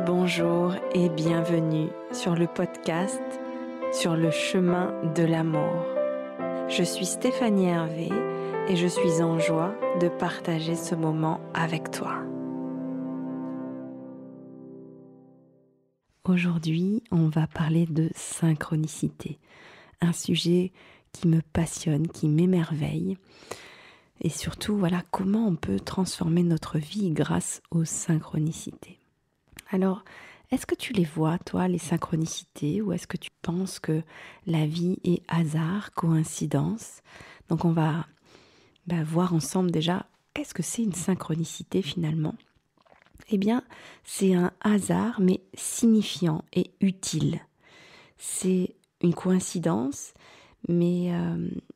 Bonjour et bienvenue sur le podcast Sur le chemin de l'amour. Je suis Stéphanie Hervé et je suis en joie de partager ce moment avec toi. Aujourd'hui, on va parler de synchronicité, un sujet qui me passionne, qui m'émerveille. Et surtout, comment on peut transformer notre vie grâce aux synchronicités. Alors, est-ce que tu les vois, toi, les synchronicités, ou est-ce que tu penses que la vie est hasard, coïncidence? Donc, on va voir ensemble déjà, qu'est-ce que c'est une synchronicité finalement? Eh bien, c'est un hasard, mais signifiant et utile. C'est une coïncidence, mais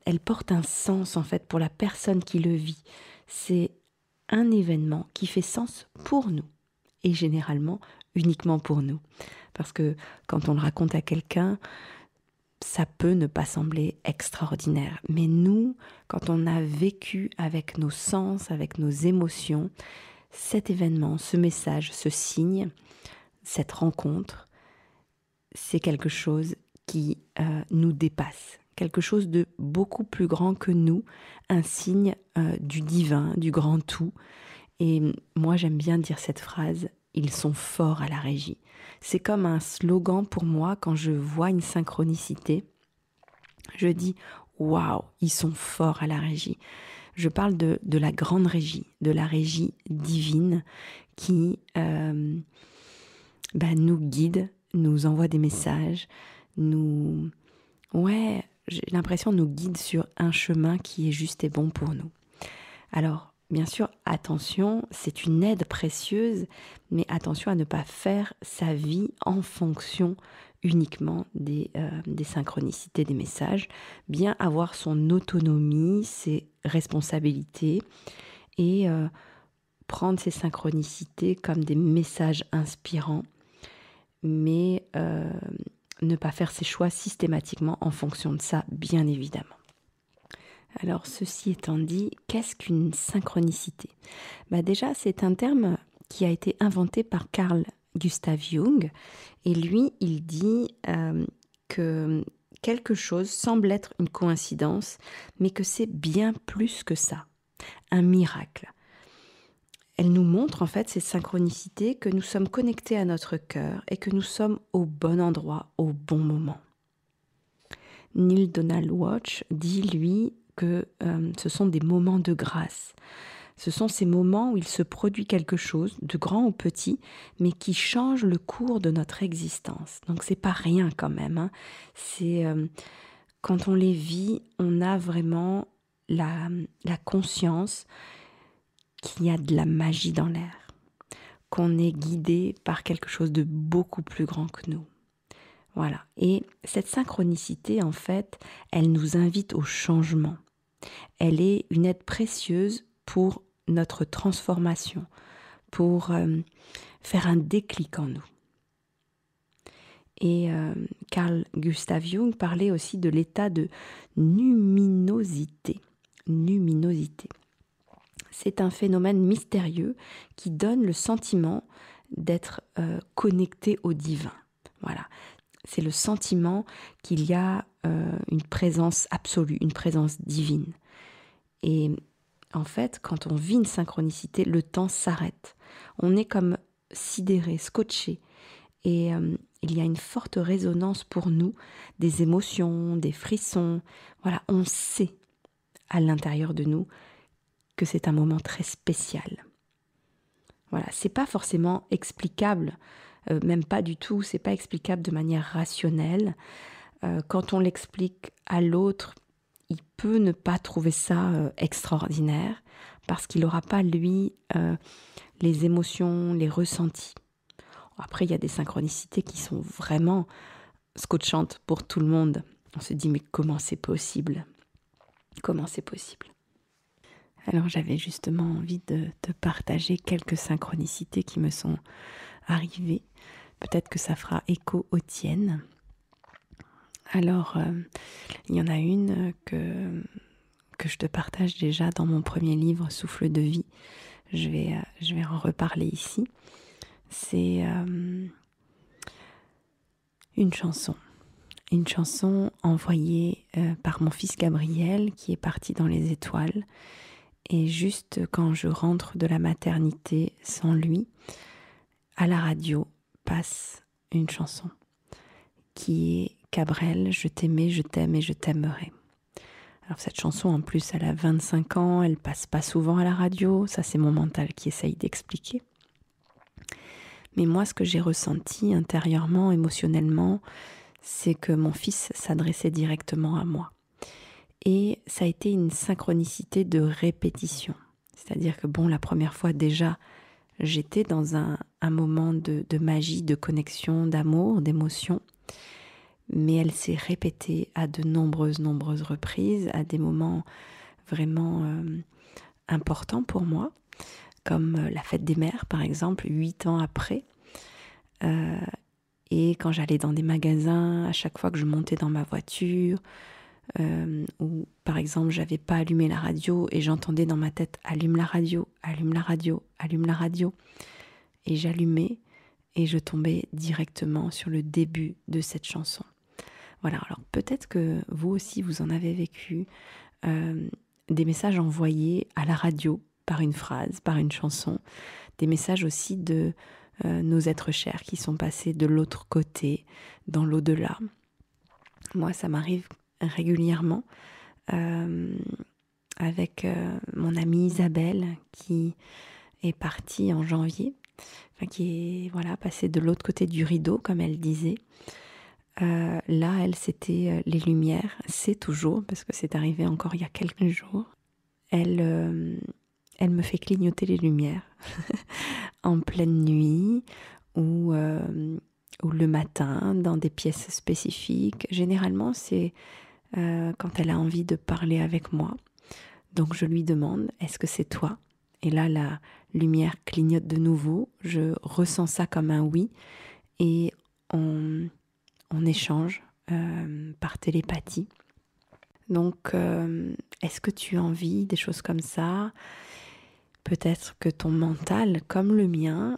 elle porte un sens en fait pour la personne qui le vit. C'est un événement qui fait sens pour nous et généralement uniquement pour nous. Parce que quand on le raconte à quelqu'un, ça peut ne pas sembler extraordinaire. Mais nous, quand on a vécu avec nos sens, avec nos émotions, cet événement, ce message, ce signe, cette rencontre, c'est quelque chose qui nous dépasse, quelque chose de beaucoup plus grand que nous, un signe du divin, du grand tout. Et moi j'aime bien dire cette phrase, ils sont forts à la régie. C'est comme un slogan pour moi quand je vois une synchronicité. Je dis waouh, ils sont forts à la régie. Je parle de la grande régie, de la régie divine qui nous guide, nous envoie des messages, j'ai l'impression nous guide sur un chemin qui est juste et bon pour nous. Alors, bien sûr, attention, c'est une aide précieuse, mais attention à ne pas faire sa vie en fonction uniquement des synchronicités des messages. Bien avoir son autonomie, ses responsabilités et prendre ces synchronicités comme des messages inspirants, mais ne pas faire ses choix systématiquement en fonction de ça, bien évidemment. Alors, ceci étant dit, qu'est-ce qu'une synchronicité? Déjà, c'est un terme qui a été inventé par Carl Gustav Jung. Et lui, il dit que quelque chose semble être une coïncidence, mais que c'est bien plus que ça. Un miracle. Elle nous montre en fait, ces synchronicités, que nous sommes connectés à notre cœur et que nous sommes au bon endroit, au bon moment. Neale Donald Walsch dit, lui, que ce sont des moments de grâce. Ce sont ces moments où il se produit quelque chose, de grand ou petit, mais qui change le cours de notre existence. Donc c'est pas rien quand même. Hein. C'est quand on les vit, on a vraiment la conscience qu'il y a de la magie dans l'air, qu'on est guidé par quelque chose de beaucoup plus grand que nous. Voilà. Et cette synchronicité, en fait, elle nous invite au changement. Elle est une aide précieuse pour notre transformation, pour faire un déclic en nous. Et Carl Gustav Jung parlait aussi de l'état de numinosité. Numinosité. C'est un phénomène mystérieux qui donne le sentiment d'être connecté au divin. Voilà. C'est le sentiment qu'il y a une présence absolue, une présence divine. Et en fait, quand on vit une synchronicité, le temps s'arrête. On est comme sidéré, scotché. Et il y a une forte résonance pour nous, des émotions, des frissons. Voilà, on sait à l'intérieur de nous que c'est un moment très spécial. Voilà, c'est pas forcément explicable, même pas du tout, c'est pas explicable de manière rationnelle. Quand on l'explique à l'autre, il peut ne pas trouver ça extraordinaire parce qu'il n'aura pas, lui, les émotions, les ressentis. Après, il y a des synchronicités qui sont vraiment scotchantes pour tout le monde. On se dit, mais comment c'est possible? Comment c'est possible? Alors, j'avais justement envie de te partager quelques synchronicités qui me sont arrivées. Peut-être que ça fera écho aux tiennes. Alors, il y en a une que je te partage déjà dans mon premier livre, Souffle de vie. Je vais en reparler ici. C'est une chanson. Une chanson envoyée par mon fils Gabriel qui est parti dans les étoiles. Et juste quand je rentre de la maternité sans lui, à la radio passe une chanson qui est Cabrel, je t'aimais, je t'aime et je t'aimerai. Alors cette chanson en plus elle a 25 ans, elle passe pas souvent à la radio, ça c'est mon mental qui essaye d'expliquer. Mais moi ce que j'ai ressenti intérieurement, émotionnellement, c'est que mon fils s'adressait directement à moi. Et ça a été une synchronicité de répétition. C'est-à-dire que la première fois déjà, j'étais dans un moment de magie, de connexion, d'amour, d'émotion. Mais elle s'est répétée à de nombreuses reprises, à des moments vraiment importants pour moi, comme la fête des mères par exemple, 8 ans après. Et quand j'allais dans des magasins, à chaque fois que je montais dans ma voiture, ou par exemple j'avais pas allumé la radio et j'entendais dans ma tête allume la radio, allume la radio, allume la radio, et j'allumais et je tombais directement sur le début de cette chanson. Voilà, alors peut-être que vous aussi vous en avez vécu des messages envoyés à la radio par une phrase, par une chanson, des messages aussi de nos êtres chers qui sont passés de l'autre côté, dans l'au-delà. Moi ça m'arrive régulièrement avec mon amie Isabelle qui est partie en janvier, qui est passée de l'autre côté du rideau comme elle disait. Là elle c'était les lumières, c'est toujours parce que c'est arrivé encore il y a quelques jours. Elle me fait clignoter les lumières en pleine nuit ou le matin dans des pièces spécifiques. Généralement c'est quand elle a envie de parler avec moi. Donc je lui demande, est-ce que c'est toi ? Et là, la lumière clignote de nouveau. Je ressens ça comme un oui. Et on échange par télépathie. Donc, est-ce que tu as envie des choses comme ça ? Peut-être que ton mental, comme le mien,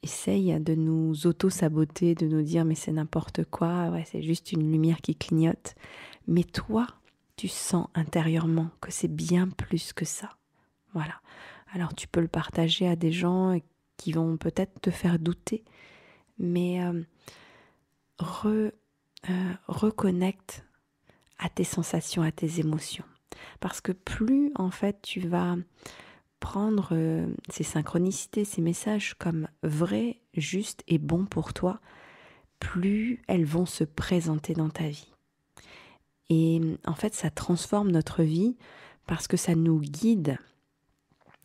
essaye de nous auto-saboter, de nous dire mais c'est n'importe quoi, c'est juste une lumière qui clignote. Mais toi, tu sens intérieurement que c'est bien plus que ça. Voilà. Alors tu peux le partager à des gens qui vont peut-être te faire douter, mais reconnecte à tes sensations, à tes émotions. Parce que plus en fait tu vas prendre ces synchronicités, ces messages comme vrais, justes et bons pour toi, plus elles vont se présenter dans ta vie. Et en fait, ça transforme notre vie parce que ça nous guide,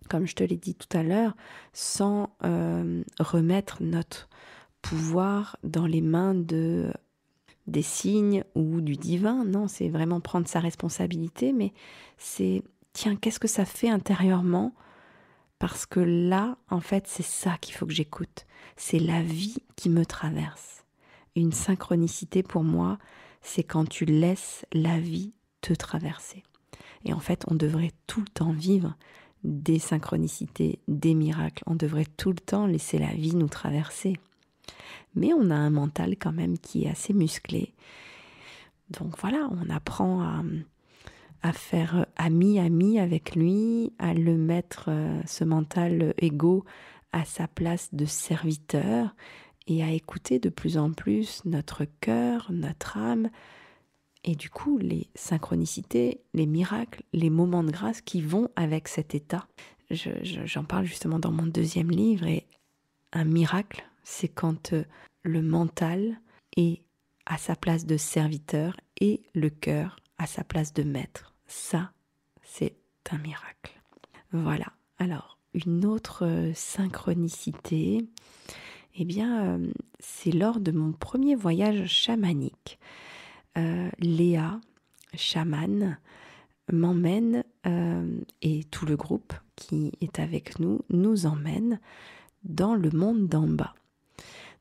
comme je te l'ai dit tout à l'heure, sans remettre notre pouvoir dans les mains des signes ou du divin. Non, c'est vraiment prendre sa responsabilité, mais c'est, tiens, qu'est-ce que ça fait intérieurement ? Parce que là, en fait, c'est ça qu'il faut que j'écoute. C'est la vie qui me traverse. Une synchronicité pour moi, c'est quand tu laisses la vie te traverser. Et en fait, on devrait tout le temps vivre des synchronicités, des miracles. On devrait tout le temps laisser la vie nous traverser. Mais on a un mental quand même qui est assez musclé. Donc voilà, on apprend à faire ami avec lui, à le mettre, ce mental égo, à sa place de serviteur et à écouter de plus en plus notre cœur, notre âme, et du coup les synchronicités, les miracles, les moments de grâce qui vont avec cet état. J'en parle justement dans mon 2e livre, et un miracle, c'est quand le mental est à sa place de serviteur et le cœur à sa place de maître. Ça, c'est un miracle. Voilà. Alors, une autre synchronicité, c'est lors de mon premier voyage chamanique. Léa, chamane, m'emmène et tout le groupe qui est avec nous emmène dans le monde d'en bas.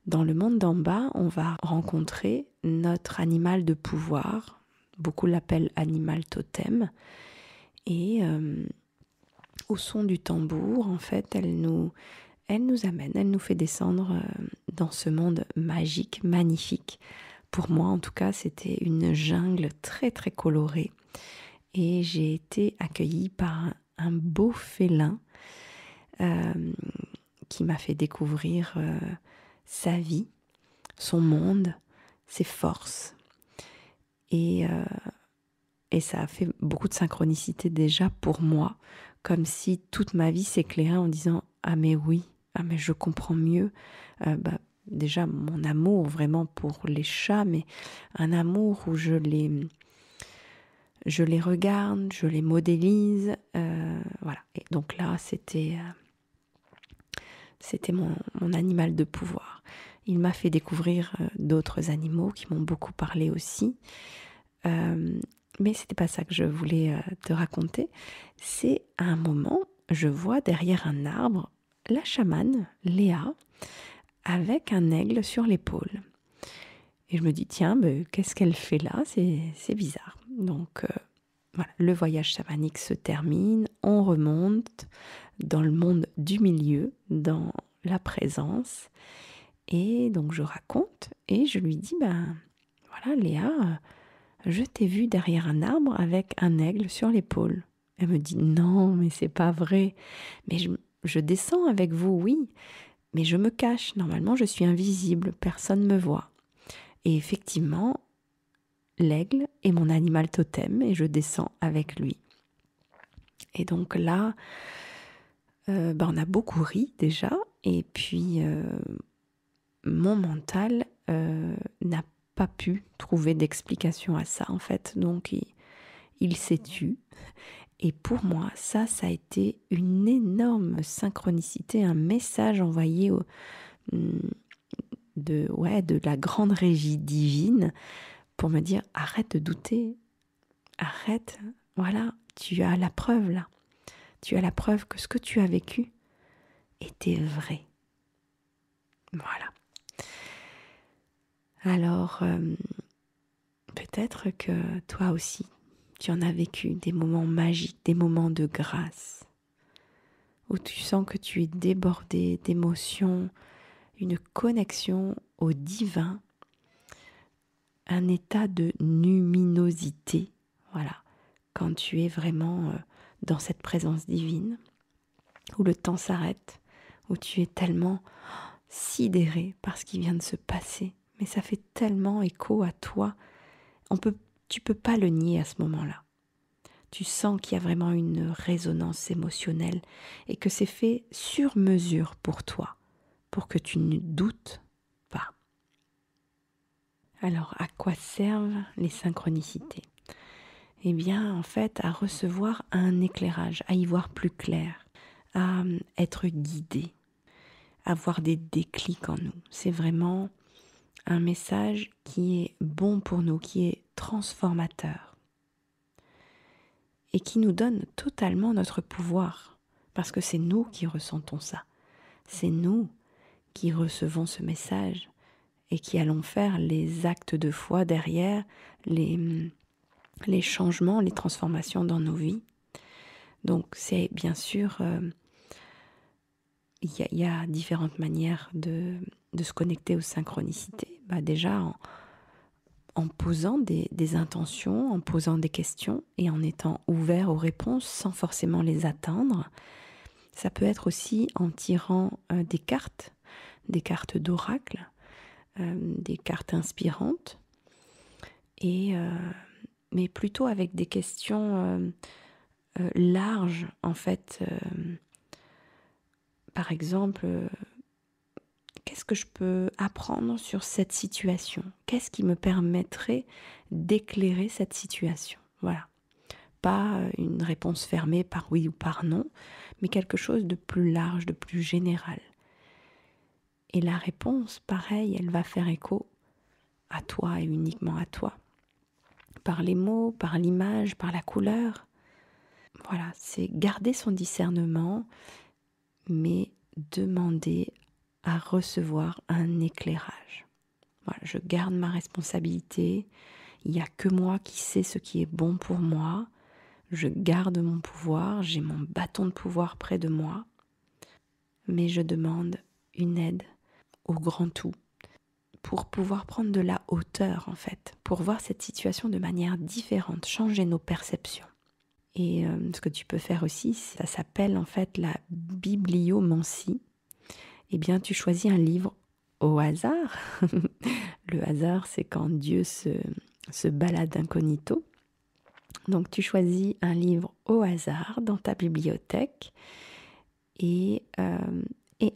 Dans le monde d'en bas, on va rencontrer notre animal de pouvoir. Beaucoup l'appellent animal totem. Et au son du tambour, en fait, elle nous elle nous amène, elle nous fait descendre dans ce monde magique, magnifique. Pour moi, en tout cas, c'était une jungle très très colorée. Et j'ai été accueillie par un beau félin euh, qui m'a fait découvrir sa vie, son monde, ses forces. Et ça a fait beaucoup de synchronicité déjà pour moi, comme si toute ma vie s'éclairait en disant « Ah mais oui, ah mais je comprends mieux déjà mon amour vraiment pour les chats, mais un amour où je les regarde, je les modélise. Voilà. Et donc là, c'était mon animal de pouvoir. Il m'a fait découvrir d'autres animaux qui m'ont beaucoup parlé aussi. Mais c'était pas ça que je voulais te raconter. C'est à un moment, je vois derrière un arbre la chamane, Léa, avec un aigle sur l'épaule. Et je me dis, tiens, qu'est-ce qu'elle fait là? C'est bizarre. Donc voilà, le voyage chamanique se termine, on remonte dans le monde du milieu, dans la présence. Et donc je raconte et je lui dis, voilà Léa, je t'ai vue derrière un arbre avec un aigle sur l'épaule. Elle me dit, non, mais c'est pas vrai. Mais je descends avec vous, oui, mais je me cache. Normalement, je suis invisible, personne ne me voit. Et effectivement, l'aigle est mon animal totem et je descends avec lui. Et donc là, on a beaucoup ri déjà. Et puis, mon mental n'a pas pu trouver d'explication à ça, en fait. Donc, il s'est tu. Et pour moi, ça a été une énorme synchronicité, un message envoyé de la grande régie divine pour me dire arrête de douter, arrête, voilà, tu as la preuve là. Tu as la preuve que ce que tu as vécu était vrai. Voilà. Alors, peut-être que toi aussi, tu en as vécu des moments magiques, des moments de grâce, où tu sens que tu es débordé d'émotions, une connexion au divin, un état de luminosité, voilà, quand tu es vraiment dans cette présence divine, où le temps s'arrête, où tu es tellement sidéré par ce qui vient de se passer, mais ça fait tellement écho à toi, tu peux pas le nier à ce moment-là. Tu sens qu'il y a vraiment une résonance émotionnelle et que c'est fait sur mesure pour toi, pour que tu ne doutes pas. Alors, à quoi servent les synchronicités? Eh bien, en fait, à recevoir un éclairage, à y voir plus clair, à être guidé, à avoir des déclics en nous. C'est vraiment un message qui est bon pour nous, qui est transformateur et qui nous donne totalement notre pouvoir, parce que c'est nous qui ressentons ça. C'est nous qui recevons ce message et qui allons faire les actes de foi derrière, les changements, les transformations dans nos vies. Donc c'est bien sûr, il y a différentes manières de se connecter aux synchronicités. Déjà en posant des intentions, en posant des questions et en étant ouvert aux réponses sans forcément les atteindre. Ça peut être aussi en tirant des cartes d'oracle, des cartes inspirantes, mais plutôt avec des questions larges en fait. Par exemple, qu'est-ce que je peux apprendre sur cette situation? Qu'est-ce qui me permettrait d'éclairer cette situation? Voilà. Pas une réponse fermée par oui ou par non, mais quelque chose de plus large, de plus général. Et la réponse, pareil, elle va faire écho à toi et uniquement à toi. Par les mots, par l'image, par la couleur. Voilà, c'est garder son discernement, mais demander à recevoir un éclairage. Voilà, je garde ma responsabilité, il n'y a que moi qui sais ce qui est bon pour moi, je garde mon pouvoir, j'ai mon bâton de pouvoir près de moi. mais je demande une aide au grand tout pour pouvoir prendre de la hauteur en fait, pour voir cette situation de manière différente, changer nos perceptions. Et ce que tu peux faire aussi, ça s'appelle en fait la bibliomancie. Eh bien, tu choisis un livre au hasard. Le hasard, c'est quand Dieu se balade incognito. Donc, tu choisis un livre au hasard dans ta bibliothèque et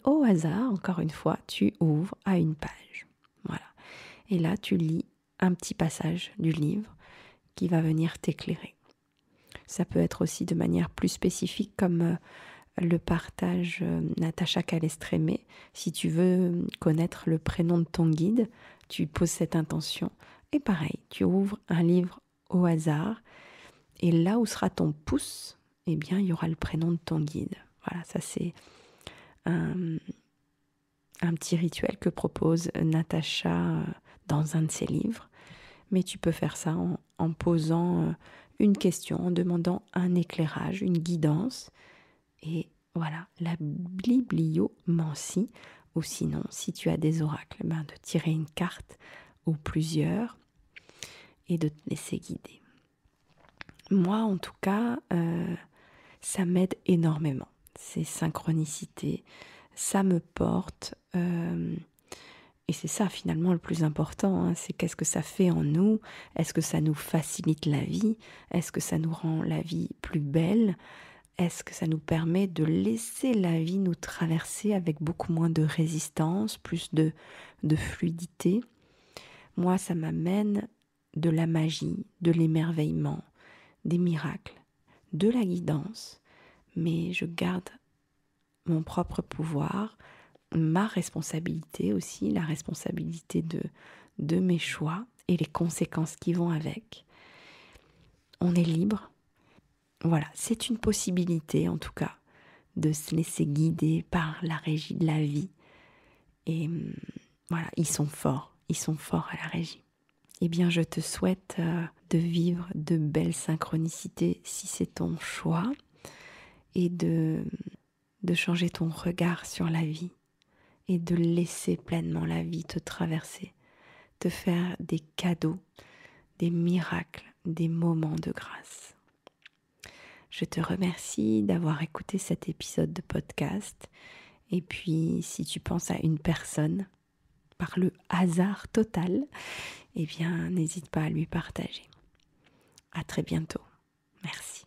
au hasard, encore une fois, tu ouvres à une page. Voilà. Et là, tu lis un petit passage du livre qui va venir t'éclairer. Ça peut être aussi de manière plus spécifique comme le partage Natacha Calestrémé. Si tu veux connaître le prénom de ton guide, tu poses cette intention. Et pareil, tu ouvres un livre au hasard. Et là où sera ton pouce, eh bien, il y aura le prénom de ton guide. Voilà, ça c'est un petit rituel que propose Natacha dans un de ses livres. Mais tu peux faire ça en posant une question, en demandant un éclairage, une guidance. Et voilà, la bibliomancie. Ou sinon, si tu as des oracles, de tirer une carte ou plusieurs et de te laisser guider. Moi, en tout cas, ça m'aide énormément. Ces synchronicités, ça me porte. Et c'est ça finalement le plus important, c'est qu'est-ce que ça fait en nous? Est-ce que ça nous facilite la vie? Est-ce que ça nous rend la vie plus belle? Est-ce que ça nous permet de laisser la vie nous traverser avec beaucoup moins de résistance, plus de fluidité? Moi, ça m'amène de la magie, de l'émerveillement, des miracles, de la guidance, mais je garde mon propre pouvoir, ma responsabilité aussi, la responsabilité de mes choix et les conséquences qui vont avec. On est libre. Voilà, c'est une possibilité en tout cas de se laisser guider par la régie de la vie. Et voilà, ils sont forts à la régie. Eh bien, je te souhaite de vivre de belles synchronicités si c'est ton choix et de changer ton regard sur la vie et de laisser pleinement la vie te traverser, te faire des cadeaux, des miracles, des moments de grâce. Je te remercie d'avoir écouté cet épisode de podcast. Et puis, si tu penses à une personne, par le hasard total, eh bien, n'hésite pas à lui partager. À très bientôt. Merci.